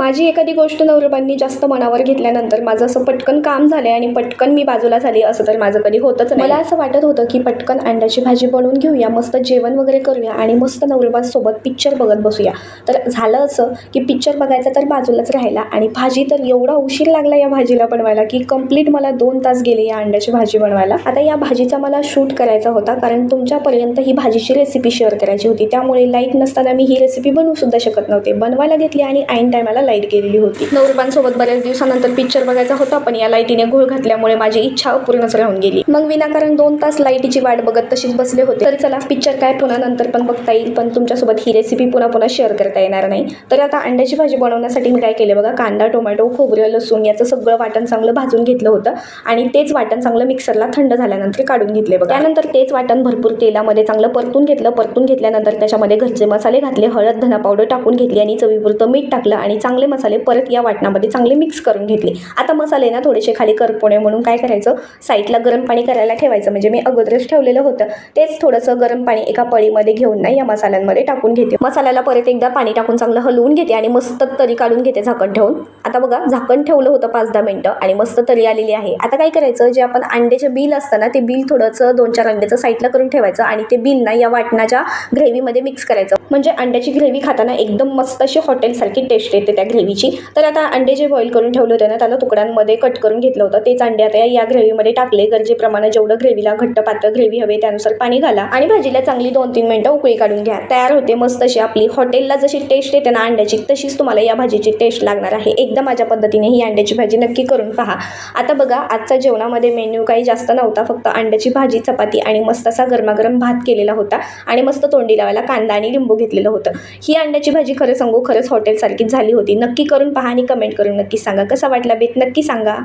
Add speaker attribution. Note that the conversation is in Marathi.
Speaker 1: माझी एखादी गोष्ट नवरबांनी जास्त मनावर घेतल्यानंतर माझं असं पटकन काम झालं आणि पटकन मी बाजूला झाली असं तर माझं कधी होतच नाही. मला असं वाटत होतं की पटकन अंड्याची भाजी बनवून घेऊया, मस्त जेवण वगैरे करूया आणि मस्त नवरबांसोबत पिक्चर बघत बसूया. तर झालं असं की पिक्चर बघायचा तर बाजूलाच राहिला आणि भाजी तर एवढा उशीर लागला या भाजीला बनवायला की कंप्लीट मला 2 तास गेले या अंड्याची भाजी बनवायला. आता या भाजीचा मला शूट करायचा होता कारण तुमच्यापर्यंत ही भाजीची रेसिपी शेअर करायची होती, त्यामुळे लाईट नसताना मी ही रेसिपी बनवू सुद्धा शकत नव्हते. बनवायला घेतली आणि ऐन टायमाला लाईट गेलेली होती. नवरबांसोबत बऱ्याच दिवसानंतर पिक्चर बघायचा होता, पण या लाईटीने घोळ घातल्यामुळे माझी इच्छा अपूर्णच राहून गेली. मग विनाकारण 2 तास लाईटीची वाट बघत तशीच बसले होते. तर चला पिक्चर काय पुन्हा नंतर पण बघता येईल, पण तुमच्यासोबत ही रेसिपी पुन्हा शेअर करता येणार नाही. तर आता अंड्याची भाजी बनवण्यासाठी मी काय केले बघा, कांदा, टोमॅटो, खोबरं, लसूण याचं सगळं वाटण चांगलं भाजून घेतलं होतं आणि तेच वाटण चांगलं मिक्सरला थंड झाल्यानंतर काढून घेतले बघा. त्यानंतर तेच वाटण भरपूर तेलामध्ये चांगलं परतून घेतलं. परतून घेतल्यानंतर त्याच्यामध्ये घरचे मसाले घातले, हळद, धना पावडर टाकून घेतली आणि चवीपुरतं मीठ टाकलं आणि चांगले मसाले परत या वाटणामध्ये चांगले मिक्स करून घेतले. आता मसाले ना थोडेसे खाली करपणे म्हणून काय करायचं, साईडला गरम पाणी करायला ठेवायचं. म्हणजे मी अगोदरच ठेवलेलं होतं तेच थोडंसं गरम पाणी एका पळीमध्ये घेऊन ना या मसाल्यांमध्ये टाकून घेते. मसाल्याला परत एकदा पाणी टाकून चांगलं हलवून घेते आणि मस्त तरी काढून घेते झाकण ठेवून. आता बघा झाकण ठेवलं होतं 5-10 मिनिटं आणि मस्त तरी आलेली आहे. आता काय करायचं, जे आपण अंड्याचे बिल असतं ना ते बिल थोडंसं 2-4 अंड्याचं साईडला करून ठेवायचं आणि ते बिल ना या वाटणाच्या ग्रेव्हीमध्ये मिक्स करायचं. म्हणजे अंड्याची ग्रेव्ही खाताना एकदम मस्त अशी हॉटेलसारखी टेस्ट येते त्या ग्रेव्हीची. तर आता अंडे जे बॉईल करून ठेवले होते ना त्याला तुकड्यांमध्ये कट करून घेतलं होतं. तेच अंडे आता या ग्रेव्हीमध्ये टाकले. गरजेप्रमाणे जेवढं ग्रेव्हीला घट्ट पातळ ग्रेव्ही हवे त्यानुसार पाणी घाला आणि भाजीला चांगली 2-3 मिनिटं उकळी काढून घ्या. तयार होते मस्त अशी आपली हॉटेलला जशी टेस्ट येते ना अंड्याची, तशीच तुम्हाला या भाजीची टेस्ट लागणार आहे. एकदा माझ्या पद्धतीने ही अंड्याची भाजी नक्की करून पहा. आता बघा आजच्या जेवणामध्ये मेन्यू काही जास्त नव्हता, फक्त अंड्याची भाजी, चपाती आणि मस्त असा गरमागरम भात केलेला होता आणि मस्त तोंडी लावायला कांदा आणि लिंबू घेतलेलं होतं. ही अंड्याची भाजी खरं सांगू खरंच हॉटेलसारखीच झाली होती. नक्की करून पहा आणि कमेंट करून नक्की सांगा कसा वाटला बेत, नक्की सांगा.